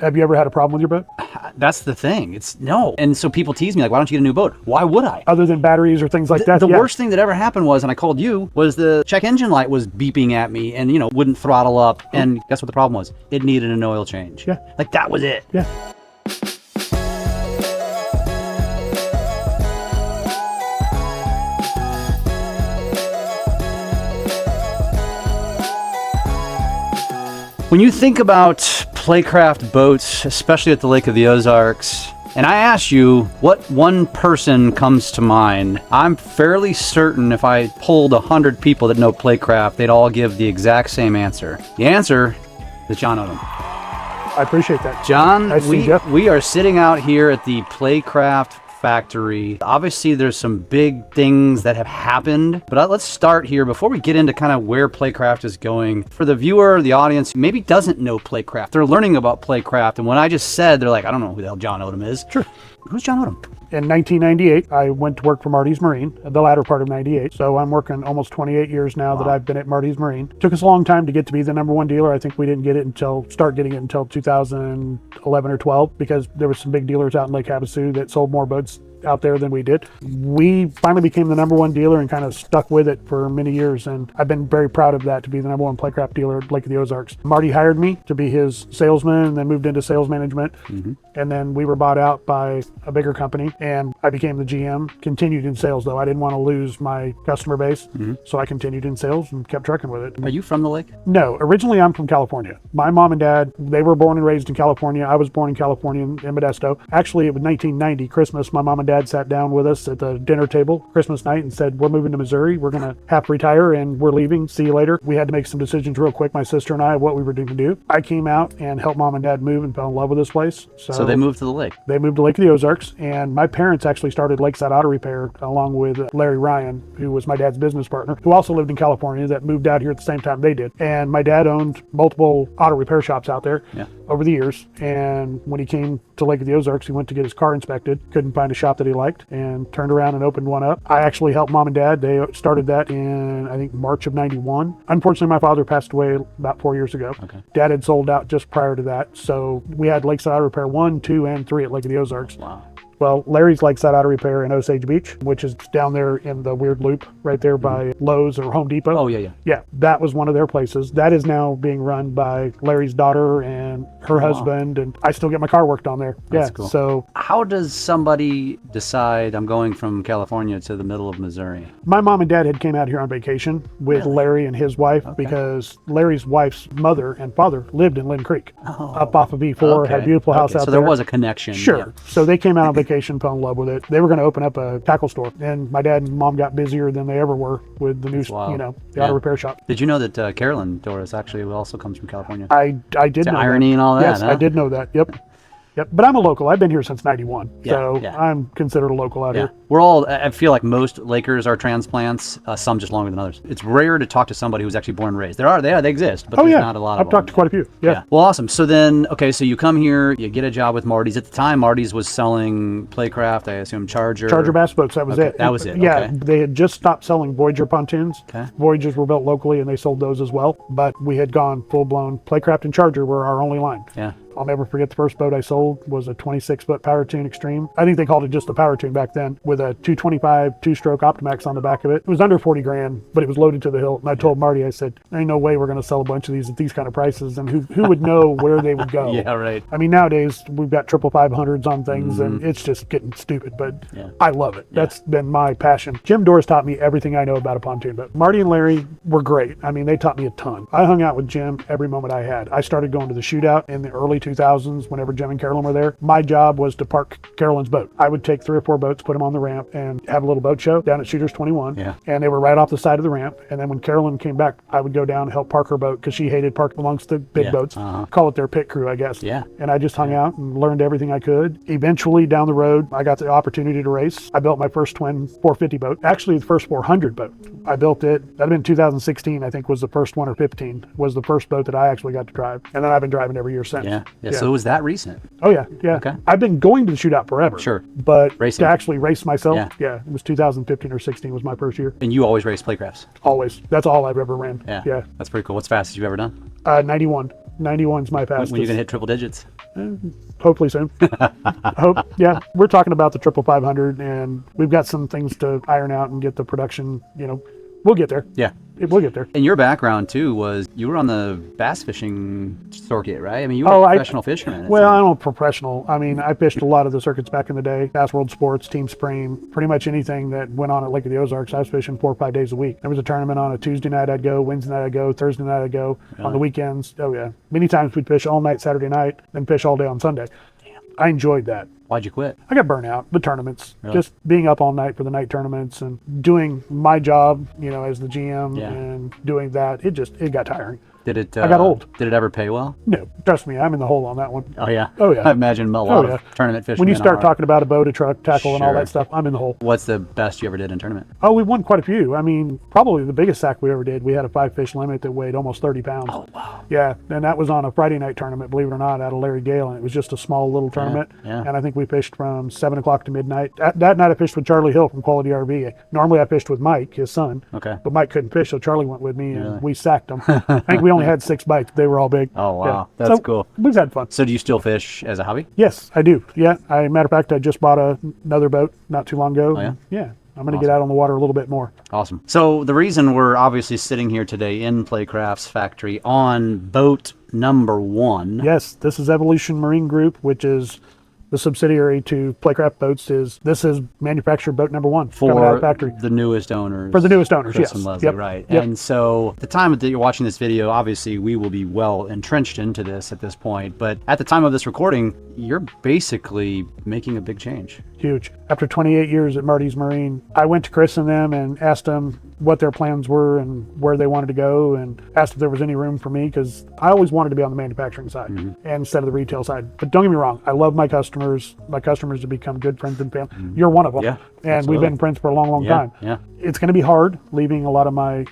Have you ever had a problem with your boat? That's the thing. It's no. And so people tease me like, why don't you get a new boat? Why would I? Other than batteries or things like that? The worst thing that ever happened was, and I called you, was the check engine light was beeping at me and, wouldn't throttle up. And guess what the problem was? It needed an oil change. Yeah. Like that was it. Yeah. When you think about Playcraft boats, especially at the Lake of the Ozarks, and I ask you what one person comes to mind, I'm fairly certain if I polled 100 people that know Playcraft, they'd all give the exact same answer. The answer is John Odom. I appreciate that. John, we are sitting out here at the Playcraft factory. Obviously, there's some big things that have happened, but let's start here before we get into kind of where Playcraft is going. For the viewer, the audience who maybe doesn't know Playcraft, they're learning about Playcraft, and when I just said, they're like, I don't know who the hell John Odom is. Sure. Who's John Odom? In 1998, I went to work for Marty's Marine, the latter part of 98. So I'm working almost 28 years now that I've been at Marty's Marine. Took us a long time to get to be the #1 dealer. I think we didn't start getting it until 2011 or 12, because there were some big dealers out in Lake Havasu that sold more boats out there than we did. We finally became the #1 dealer and kind of stuck with it for many years, and I've been very proud of that, to be the #1 Playcraft dealer at Lake of the Ozarks. Marty hired me to be his salesman and then moved into sales management, and then we were bought out by a bigger company and I became the GM. Continued in sales though. I didn't want to lose my customer base, so I continued in sales and kept trucking with it. Are you from the lake? No, originally I'm from California. My mom and dad, they were born and raised in California. I was born in California in Modesto. Actually, it was 1990 Christmas. My mom and dad sat down with us at the dinner table Christmas night and said, we're moving to Missouri. We're going to have to retire and we're leaving. See you later. We had to make some decisions real quick, my sister and I, what we were going to do. I came out and helped mom and dad move and fell in love with this place. So they moved to the lake. They moved to Lake of the Ozarks, and my parents actually started Lakeside Auto Repair along with Larry Ryan, who was my dad's business partner, who also lived in California, that moved out here at the same time they did. And my dad owned multiple auto repair shops out there over the years. And when he came to Lake of the Ozarks, he went to get his car inspected, couldn't find a shop that he liked, and turned around and opened one up. I actually helped mom and dad. They started that in, I think, March of 91. Unfortunately, my father passed away about 4 years ago. Okay. Dad had sold out just prior to that. So we had Lakeside Auto Repair 1, 2, and 3 at Lake of the Ozarks. Wow. Well, Larry's Lakeside Auto Repair in Osage Beach, which is down there in the weird loop right there by Lowe's or Home Depot. Oh, yeah. Yeah, that was one of their places. That is now being run by Larry's daughter and her husband, and I still get my car worked on there. That's cool. So how does somebody decide I'm going from California to the middle of Missouri? My mom and dad had came out here on vacation with Larry and his wife, because Larry's wife's mother and father lived in Lynn Creek, up off of E4, had a beautiful house out there. So there was a connection. Sure. Yeah. So they came out on vacation, fell in love with it. They were going to open up a tackle store, and my dad and mom got busier than they ever were with the new, the auto repair shop. Did you know that Carolyn Doris actually also comes from California? I did know irony that. and all that. Yes, huh? I did know that. Yep. But I'm a local. I've been here since 91. So yeah. I'm considered a local out here. We're all, I feel like most Lakers are transplants, some just longer than others. It's rare to talk to somebody who's actually born and raised. They exist, but there's not a lot of them. I've talked to quite a few. Yeah. Well, awesome. So then, so you come here, you get a job with Marty's. At the time, Marty's was selling Playcraft, I assume Charger bass boats, that was it. That was it. Yeah, they had just stopped selling Voyager pontoons. Okay. Voyagers were built locally and they sold those as well. But we had gone full-blown. Playcraft and Charger were our only line. Yeah. I'll never forget the first boat I sold was a 26-foot Power Tune Extreme. I think they called it just a Power Tune back then, with a 225 two-stroke Optimax on the back of it. It was under 40 grand, but it was loaded to the hilt. And I told Marty, I said, there ain't no way we're going to sell a bunch of these at these kind of prices. And who would know where they would go? Yeah, right. I mean, nowadays we've got 500s on things, and it's just getting stupid, but I love it. That's been my passion. Jim Doris taught me everything I know about a pontoon boat. Marty and Larry were great. I mean, they taught me a ton. I hung out with Jim every moment I had. I started going to the shootout in the early 2000s whenever Jim and Carolyn were there. My job was to park Carolyn's boat. I would take 3 or 4 boats, put them on the ramp, and have a little boat show down at Shooters 21. Yeah. And they were right off the side of the ramp. And then when Carolyn came back, I would go down and help park her boat because she hated parking amongst the big boats. Call it their pit crew, I guess. Yeah. And I just hung out and learned everything I could. Eventually, down the road, I got the opportunity to race. I built my first twin 450 boat. Actually, the first 400 boat. I built it. That'd been 2016, I think, was the first one, or 15 was the first boat that I actually got to drive. And then I've been driving every year since. Yeah. So it was that recent? Oh, yeah. Okay. I've been going to the shootout forever. Sure. But Racing. to actually race myself, it was 2015 or 16 was my first year. And you always race Playcrafts? Always. That's all I've ever ran. Yeah. That's pretty cool. What's the fastest you've ever done? 91. 91's my fastest. When are you going to hit triple digits? Hopefully soon. Yeah, we're talking about the 500, and we've got some things to iron out and get the production. We'll get there. Yeah. We'll get there. And your background too was you were on the bass fishing circuit, right? I mean, you were a professional fisherman. Well, I'm a professional. I mean, I fished a lot of the circuits back in the day. Bass World Sports, Team Supreme, pretty much anything that went on at Lake of the Ozarks, I was fishing 4 or 5 days a week. There was a tournament on a Tuesday night, I'd go. Wednesday night, I'd go. Thursday night, I'd go. Really? On the weekends, oh yeah. Many times we'd fish all night Saturday night, then fish all day on Sunday. Damn. I enjoyed that. Why'd you quit? I got burnt out. The tournaments, really? Just being up all night for the night tournaments and doing my job, as the GM and doing that. It got tiring. Did it? I got old. Did it ever pay well? No, trust me, I'm in the hole on that one. Oh yeah. Oh yeah. I imagine a lot of tournament fishing. When you start talking about a boat, a truck, tackle, and all that stuff, I'm in the hole. What's the best you ever did in tournament? Oh, we won quite a few. I mean, probably the biggest sack we ever did. We had a 5-fish limit that weighed almost 30 pounds. Oh wow. Yeah, and that was on a Friday night tournament, believe it or not, out of Larry Gale, and it was just a small little tournament. Yeah. And I think we fished from 7 o'clock to midnight. That night I fished with Charlie Hill from Quality RV. Normally I fished with Mike, his son. Okay. But Mike couldn't fish, so Charlie went with me, and we sacked them. I think we only had 6 bites. They were all big. Oh wow, yeah. That's cool. We've had fun. So do you still fish as a hobby? Yes, I do. Yeah, matter of fact, I just bought another boat not too long ago. Oh yeah? Yeah, I'm going to get out on the water a little bit more. Awesome. So the reason we're obviously sitting here today in Playcraft's factory on boat number 1. Yes, this is Evolution Marine Group, which is the subsidiary to Playcraft Boats. This is manufactured boat number 1 for factory. The newest owners. For the newest owners, Chris yes. and Leslie, right. Yep. And so the time that you're watching this video, obviously we will be well entrenched into this at this point, but at the time of this recording, you're basically making a big change. Huge. After 28 years at Marty's Marine, I went to Chris and them and asked them what their plans were and where they wanted to go, and asked if there was any room for me, because I always wanted to be on the manufacturing side instead of the retail side. But don't get me wrong, I love my customers. My customers have become good friends and family. You're one of them. Yeah, and absolutely. we've been friends for a long time. Yeah. It's going to be hard leaving a lot of my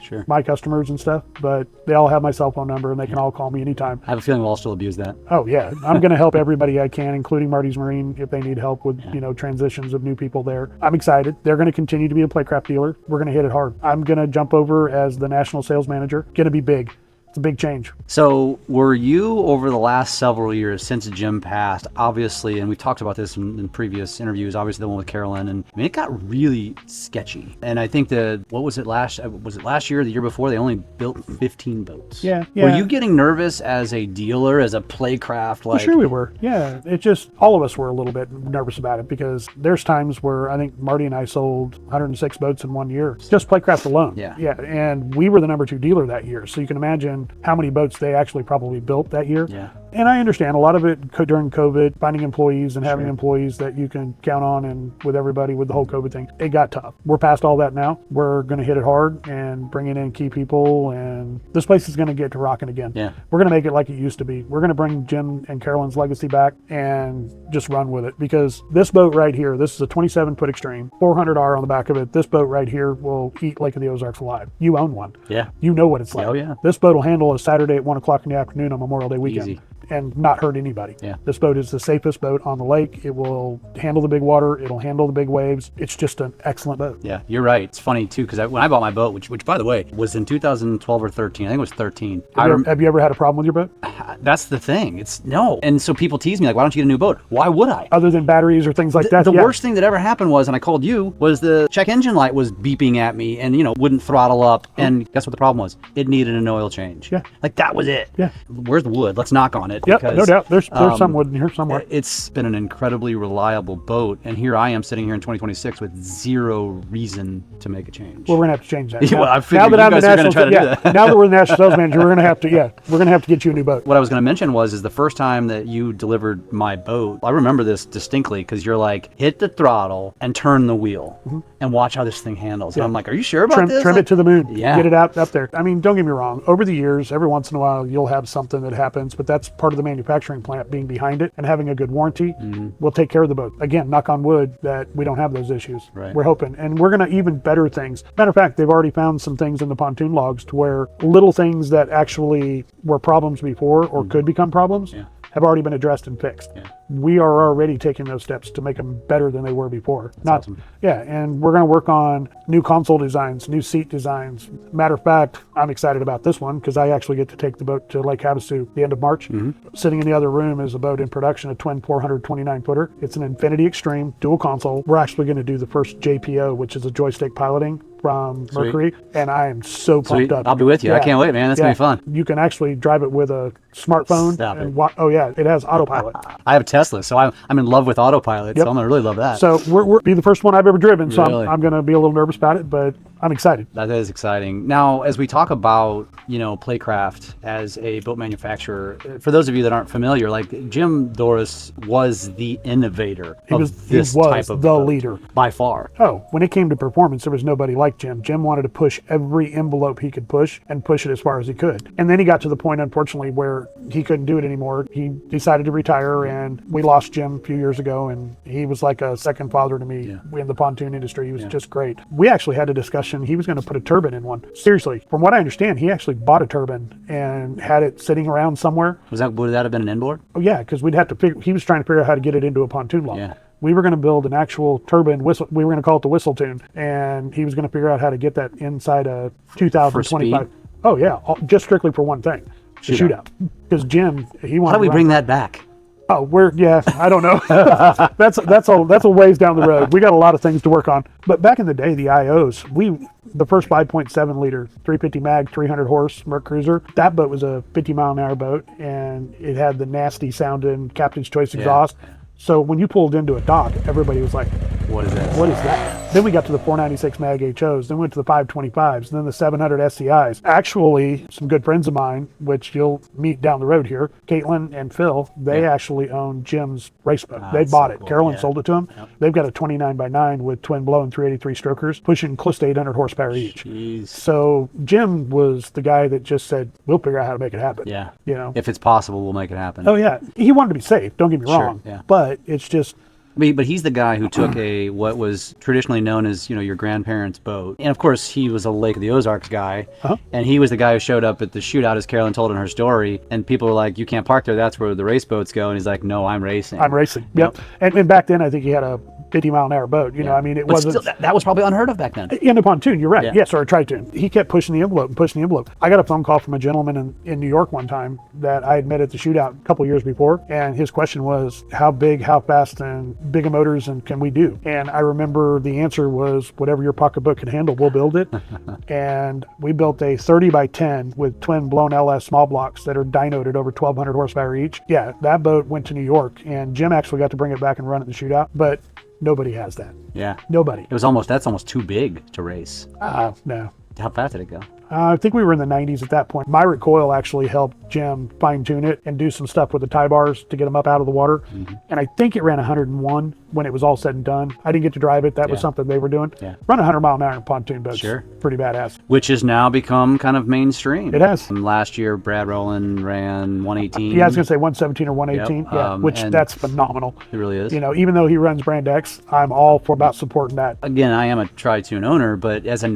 customers and stuff, but they all have my cell phone number and they can all call me anytime. I have a feeling we'll all still abuse that. Oh yeah, I'm going to help everybody I can, including Marty's Marine, if they need help with transitions of new people there. I'm excited. They're going to continue to be a Playcraft dealer. We're going to hit it hard. I'm going to jump over as the national sales manager. Going to be big. It's a big change. So were you, over the last several years since Jim passed, obviously, and we talked about this in previous interviews, obviously the one with Carolyn, and I mean, it got really sketchy. And I think was it last year or the year before, they only built 15 boats. Yeah. Were you getting nervous as a dealer, as a Playcraft? Well, sure we were. Yeah. It just, all of us were a little bit nervous about it, because there's times where I think Marty and I sold 106 boats in 1 year, just Playcraft alone. Yeah. And we were the number 2 dealer that year. So you can imagine how many boats they actually probably built that year. Yeah. And I understand a lot of it during COVID, finding employees and having employees that you can count on, and with everybody with the whole COVID thing, it got tough. We're past all that now. We're going to hit it hard and bring in key people, and this place is going to get to rocking again. Yeah. We're going to make it like it used to be. We're going to bring Jim and Carolyn's legacy back and just run with it, because this boat right here, this is a 27-foot Extreme, 400R on the back of it. This boat right here will eat Lake of the Ozarks alive. You own one. Yeah. You know what it's like. Oh yeah. This boat will handle a Saturday at 1 o'clock in the afternoon on Memorial Day weekend. Easy. And not hurt anybody. Yeah. This boat is the safest boat on the lake. It will handle the big water. It'll handle the big waves. It's just an excellent boat. Yeah, you're right. It's funny too, because when I bought my boat, which by the way was in 2012 or 13, I think it was 13. Have you ever had a problem with your boat? That's the thing. It's no. And so people tease me like, why don't you get a new boat? Why would I? Other than batteries or things like that. The worst thing that ever happened was, and I called you, was the check engine light was beeping at me and wouldn't throttle up. And guess what the problem was? It needed an oil change. Yeah. Like that was it. Yeah. Where's the wood? Let's knock on it. Yep, no doubt. There's some wood in here somewhere. It's been an incredibly reliable boat, and here I am sitting here in 2026 with zero reason to make a change. Well, we're gonna have to change that. Yeah, well, I now figured that you I'm the guys are gonna national, try to do that. Now that we're the national sales manager, we're gonna have to get you a new boat. What I was going to mention is the first time that you delivered my boat, I remember this distinctly, because you're like, hit the throttle and turn the wheel and watch how this thing handles. And I'm like, are you sure about this? Trim it to the moon. Yeah. Get it up there. I mean, don't get me wrong. Over the years, every once in a while, you'll have something that happens, but that's part of the manufacturing plant being behind it and having a good warranty. We'll take care of the boat. Again, knock on wood that we don't have those issues. Right. We're hoping. And we're going to even better things. Matter of fact, they've already found some things in the pontoon logs to where little things that actually were problems before or could become problems, have already been addressed and fixed. Yeah. We are already taking those steps to make them better than they were before. That's awesome. Yeah, and we're going to work on new console designs, new seat designs. Matter of fact, I'm excited about this one because I actually get to take the boat to Lake Havasu the end of March. Sitting in the other room is a boat in production, a twin 429 footer. It's an Infinity Extreme dual console. We're actually going to do the first JPO, which is a joystick piloting from Mercury, and I am so pumped up. I'll be with you. I can't wait, man. That's gonna be fun. You can actually drive it with a smartphone. Oh yeah, it has autopilot. I have a Tesla, so I'm in love with autopilot. So I'm gonna really love that. So we're be the first one I've ever driven. So I'm gonna be a little nervous about it, but I'm excited. That is exciting. Now, as we talk about, Playcraft as a boat manufacturer, for those of you that aren't familiar, like Jim Doris was the innovator of this type of boat, leader by far. Oh, when it came to performance, there was nobody like Jim. Jim wanted to push every envelope he could push and push it as far as he could. And then he got to the point, unfortunately, where he couldn't do it anymore. He decided to retire, and we lost Jim a few years ago, and he was like a second father to me in the pontoon industry. He was just great. We actually had a discussion. He was going to put a turbine in one. Seriously, from what I understand, he actually bought a turbine and had it sitting around somewhere. Would that have been an inboard? Oh yeah, because we'd have to figure. He was trying to figure out how to get it into a pontoon lock. Yeah. We were going to build an actual turbine whistle. We were going to call it the whistle tune, and he was going to figure out how to get that inside a 2025. Oh yeah, just strictly for one thing, the shootout. Because Jim, he wanted. How do we bring that back? Oh, I don't know. that's a ways down the road. We got a lot of things to work on. But back in the day, the IOs, the first 5.7 liter 350 mag 300 horse Merc Cruiser, that boat was a 50-mile-an-hour boat, and it had the nasty sounding Captain's Choice exhaust. So when you pulled into a dock, everybody was like, what is that? What is that? Then we got to the 496 mag HOs, then went to the 525s, then the 700 SCIs. Actually, some good friends of mine, which you'll meet down the road here, Caitlin and Phil, they actually own Jim's race boat. They bought it. Cool. Carolyn sold it to them. Yep. They've got a 29x9 with twin blow and 383 strokers, pushing close to 800 horsepower each. Jeez. So Jim was the guy that just said, we'll figure out how to make it happen. Yeah. If it's possible, we'll make it happen. Oh yeah. He wanted to be safe, don't get me wrong. Yeah. But it's just... But he's the guy who took what was traditionally known as, your grandparents' boat. And of course, he was a Lake of the Ozarks guy. And he was the guy who showed up at the shootout, as Carolyn told in her story. And people were like, you can't park there. That's where the race boats go. And he's like, no, I'm racing. I'm racing. Yep. And back then, I think he had a 50-mile-an-hour boat. It wasn't... Still, that was probably unheard of back then. In a pontoon, you're right. Yeah. Yes, or a tri-toon. He kept pushing the envelope and pushing the envelope. I got a phone call from a gentleman in New York one time that I had met at the shootout a couple years before. And his question was, how big, how fast, and big a motors, and can we do? And I remember the answer was, whatever your pocketbook can handle, we'll build it. And we built a 30x10 with twin blown LS small blocks that are dynoed at over 1,200 horsepower each. Yeah, that boat went to New York, and Jim actually got to bring it back and run it in the shootout. But nobody has that. Yeah. Nobody. That's almost too big to race. No. How fast did it go? I think we were in the 90s at that point. My recoil actually helped Jim fine tune it and do some stuff with the tie bars to get them up out of the water. And I think it ran 101 when it was all said and done. I didn't get to drive it. That was something they were doing. Run 100 mile an hour in pontoon boats. Sure. Pretty badass. Which has now become kind of mainstream. It has. Last year, Brad Rowland ran 118. Yeah, I was going to say 117 or 118. Which that's phenomenal. It really is. Even though he runs Brand X, I'm all for about supporting that. Again, I am a tri-tune owner, but as a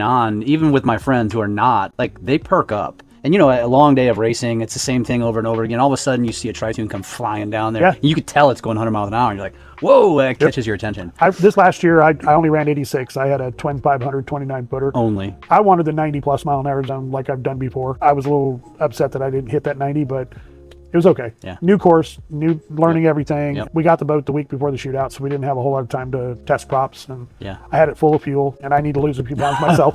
even with my friends who are not, they perk up. And a long day of racing, it's the same thing over and over again. All of a sudden, you see a tri-tune come flying down there. Yeah. You could tell it's going 100 miles an hour. And you're like, whoa, that catches your attention. This last year, I only ran 86. I had a twin 500 29 footer. Only. I wanted the 90 plus mile an hour zone like I've done before. I was a little upset that I didn't hit that 90, but it was okay. Yeah. New course, new learning everything. Yep. We got the boat the week before the shootout, so we didn't have a whole lot of time to test props. And I had it full of fuel, and I need to lose a few pounds myself.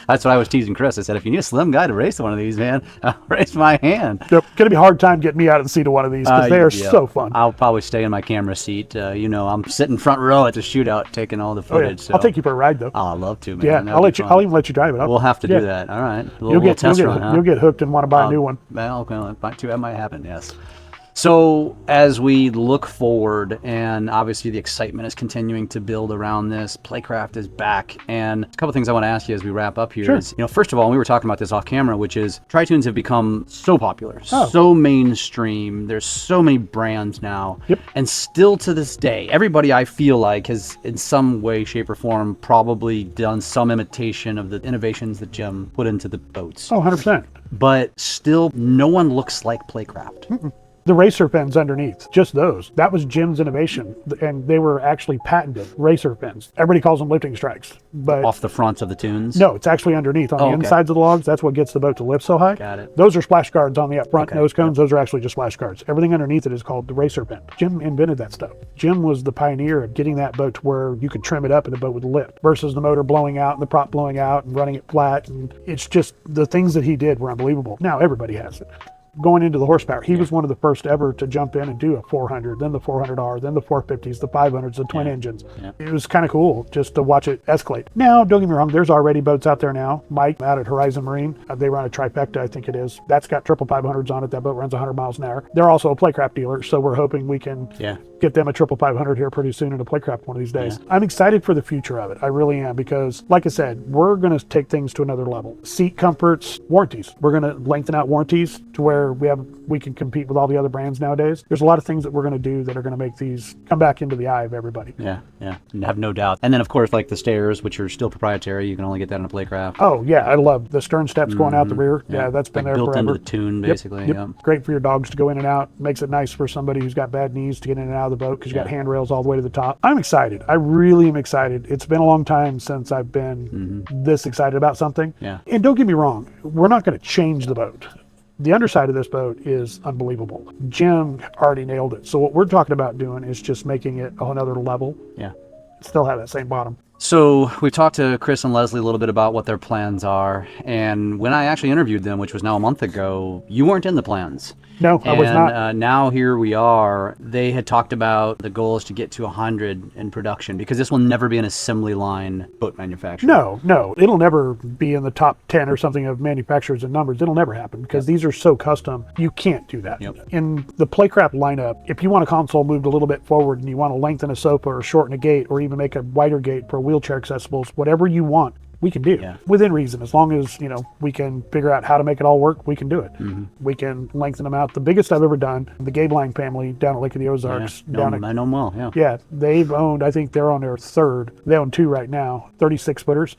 That's what I was teasing Chris. I said, if you need a slim guy to race one of these, man, I'll raise my hand. It's going to be a hard time getting me out of the seat of one of these because they are so fun. I'll probably stay in my camera seat. I'm sitting front row at the shootout taking all the footage. So. I'll take you for a ride, though. Oh, I'd love to, man. Yeah, I'll even let you drive it. We'll have to do that. All right. You'll get hooked and want to buy a new one. Well, that might happen, yes. So as we look forward, and obviously the excitement is continuing to build around this, Playcraft is back. And a couple things I want to ask you as we wrap up here is, first of all, we were talking about this off camera, which is tri-tunes have become so popular, so mainstream. There's so many brands now. Yep. And still to this day, everybody I feel like has in some way, shape, or form probably done some imitation of the innovations that Jim put into the boats. Oh, 100%. But still, no one looks like Playcraft. The racer fins underneath, just those. That was Jim's innovation, and they were actually patented racer fins. Everybody calls them lifting strikes, but Off the fronts of the tunes? no, it's actually underneath on the okay. insides of the logs. That's what gets the boat to lift so high. Got it. Those are splash guards on the up front Okay. nose cones. Those are actually just splash guards. Everything underneath it is called the racer fin. Jim invented that stuff. Jim was the pioneer of getting that boat to where you could trim it up and the boat would lift versus the motor blowing out and the prop blowing out and running it flat. And it's just the things that he did were unbelievable. Now everybody has it. Going into the horsepower, he was one of the first ever to jump in and do a 400, then the 400R, then the 450s, the 500s, the twin engines. It was kind of cool just to watch it escalate. Now, don't get me wrong, there's already boats out there now. Mike out at Horizon Marine, they run a trifecta, I think it is. That's got triple 500s on it. That boat runs 100 miles an hour. They're also a Playcraft dealer, so we're hoping we can get them a triple 500 here pretty soon in a Playcraft one of these days. I'm excited for the future of it. I really am, because like I said, we're going to take things to another level. Seat comforts, warranties. We're going to lengthen out warranties to where we can compete with all the other brands nowadays. There's a lot of things that we're going to do that are going to make these come back into the eye of everybody. Yeah, have no doubt. And then of course, like the stairs, which are still proprietary, you can only get that in a Playcraft. Oh yeah, I love the stern steps going out the rear. Yeah, that's been like there built forever. into the tune, basically. Yep. Great for your dogs to go in and out. Makes it nice for somebody who's got bad knees to get in and out of the boat because you got handrails all the way to the top. I'm excited. I really am excited. It's been a long time since I've been this excited about something. Yeah. And don't get me wrong, we're not going to change the boat. The underside of this boat is unbelievable. Jim already nailed it. So what we're talking about doing is just making it another level. Yeah. Still have that same bottom. So we talked to Chris and Leslie a little bit about what their plans are. And when I actually interviewed them, which was now a month ago, you weren't in the plans. No, I was not. Now here we are. They had talked about the goal is to get to 100 in production because this will never be an assembly line boat manufacturer. No. It'll never be in the top 10 or something of manufacturers and numbers. It'll never happen because these are so custom. You can't do that. In the Playcraft lineup, if you want a console moved a little bit forward and you want to lengthen a sofa or shorten a gate or even make a wider gate for wheelchair accessibles, whatever you want, we can do within reason. As long as, we can figure out how to make it all work, we can do it. We can lengthen them out. The biggest I've ever done, the Gabe Lang family down at Lake of the Ozarks. I know them well, Yeah, they've owned, I think they're on their third. They own two right now, 36 footers.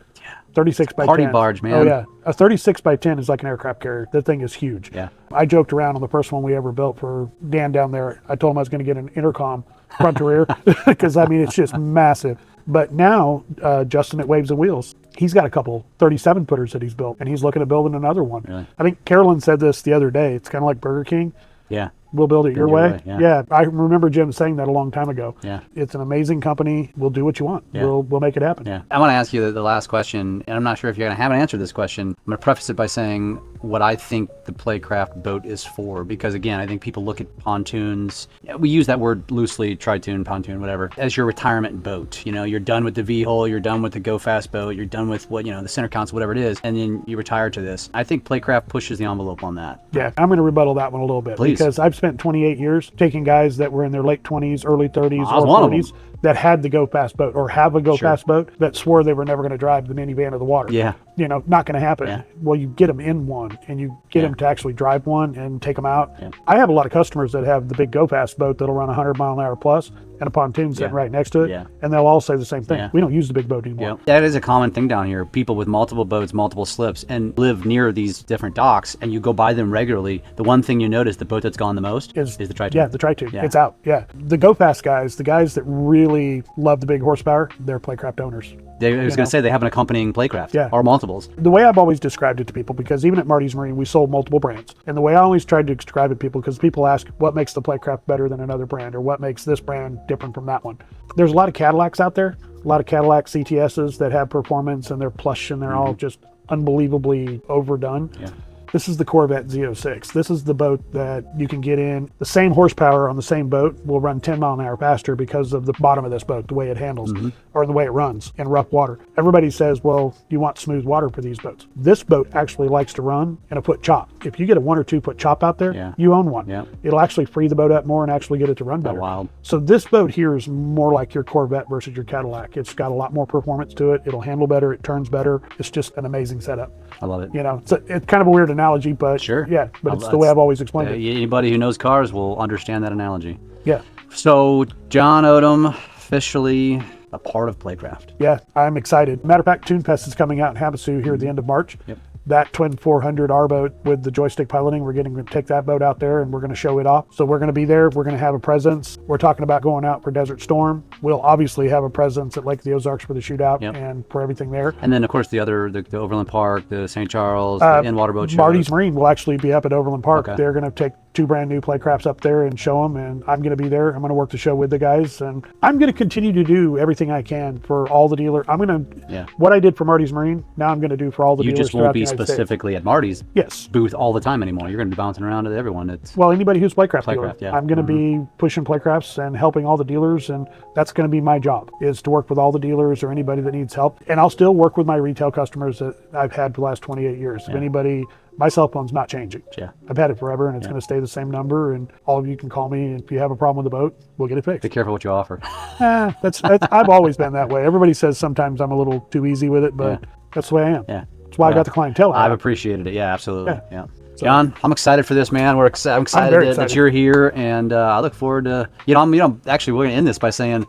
36 by 10. Party barge, man. Oh, yeah. A 36 by 10 is like an aircraft carrier. That thing is huge. Yeah. I joked around on the first one we ever built for Dan down there. I told him I was going to get an intercom front to rear because, it's just massive. But now, Justin at Waves and Wheels, he's got a couple 37 footers that he's built, and he's looking at building another one. Really? I think Carolyn said this the other day. It's kind of like Burger King. Yeah. We'll build it your way. Yeah. I remember Jim saying that a long time ago. Yeah. It's an amazing company. We'll do what you want. Yeah. We'll make it happen. Yeah. I want to ask you the last question, and I'm not sure if you're going to have an answer to this question. I'm going to preface it by saying what I think the Playcraft boat is for, because again, I think people look at pontoons. We use that word loosely, tri-tune, pontoon, whatever, as your retirement boat. You're done with the V-hull, you're done with the go fast boat, you're done with what, the center console, whatever it is, and then you retire to this. I think Playcraft pushes the envelope on that. Yeah, I'm going to rebuttal that one a little bit. Please. Because I've spent 28 years taking guys that were in their late 20s, early 30s, I was or one of 40s that had the go fast boat or have a go fast boat that swore they were never going to drive the minivan or the water. Yeah. Not going to happen. Yeah. Well, you get them in one and you get them to actually drive one and take them out. Yeah. I have a lot of customers that have the big go fast boat that'll run 100 mile an hour plus and a pontoon sitting right next to it. Yeah. And they'll all say the same thing. Yeah. We don't use the big boat anymore. Yeah. That is a common thing down here. People with multiple boats, multiple slips, and live near these different docks, and you go by them regularly. The one thing you notice, the boat that's gone the most is the tri-tune. Yeah, the tri-tune. Yeah. It's out. Yeah. The go fast guys, the guys that really love the big horsepower, they're Playcraft owners. I was going to say they have an accompanying Playcraft or multiples. The way I've always described it to people, because even at Marty's Marine, we sold multiple brands. And the way I always tried to describe it to people, because people ask what makes the Playcraft better than another brand or what makes this brand different from that one. There's a lot of Cadillacs out there, a lot of Cadillac CTSs that have performance and they're plush and they're all just unbelievably overdone. Yeah. This is the Corvette Z06. This is the boat that you can get in. The same horsepower on the same boat will run 10 mile an hour faster because of the bottom of this boat, the way it handles or the way it runs in rough water. Everybody says, well, you want smooth water for these boats. This boat actually likes to run in a foot chop. If you get a 1 or 2 foot chop out there, you own one. Yeah. It'll actually free the boat up more and actually get it to run better. Wild. So this boat here is more like your Corvette versus your Cadillac. It's got a lot more performance to it. It'll handle better. It turns better. It's just an amazing setup. I love it. It's kind of a weird analogy, but sure. Yeah, but it's the way I've always explained it. Anybody who knows cars will understand that analogy. Yeah. So John Odom, officially a part of Playcraft. Yeah, I'm excited. Matter of fact, Tune Pest is coming out in Havasu here at the end of March. Yep. that twin 400R boat with the joystick piloting. We're going to take that boat out there and we're going to show it off. So we're going to be there. We're going to have a presence. We're talking about going out for Desert Storm. We'll obviously have a presence at Lake of the Ozarks for the shootout and for everything there. And then, of course, the Overland Park, the St. Charles, the in-water boat shows. Marty's Marine will actually be up at Overland Park. Okay. They're going to take 2 brand new Playcrafts up there and show them, and I'm going to be there. I'm going to work the show with the guys, and I'm going to continue to do everything I can for all the dealers. I'm going to, what I did for Marty's Marine, now I'm going to do for all the dealers. You just won't be specifically at Marty's booth all the time anymore. You're going to be bouncing around to everyone. Well, anybody who's Playcraft dealer. I'm going to be pushing Playcrafts and helping all the dealers, and that's going to be my job, is to work with all the dealers or anybody that needs help. And I'll still work with my retail customers that I've had for the last 28 years. If anybody, my cell phone's not changing. I've had it forever, and it's going to stay the same number, and all of you can call me. If you have a problem with the boat, we'll get it fixed. Be careful what you offer. That's I've always been that way. Everybody says sometimes I'm a little too easy with it, but that's the way I am. That's why I got the clientele. I've appreciated it. Yeah, absolutely. So, John, I'm excited for this, man. I'm excited that you're here, and I look forward to, actually, we're going to end this by saying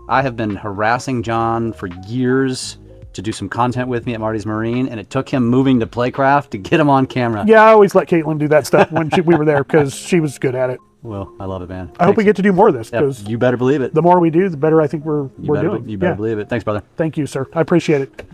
I have been harassing John for years to do some content with me at Marty's Marine, and it took him moving to Playcraft to get him on camera. Yeah, I always let Caitlin do that stuff when we were there because she was good at it. Well, I love it, man. I hope we get to do more of this, because you better believe it. The more we do, the better I think we're doing. You better believe it. Thanks, brother. Thank you, sir. I appreciate it.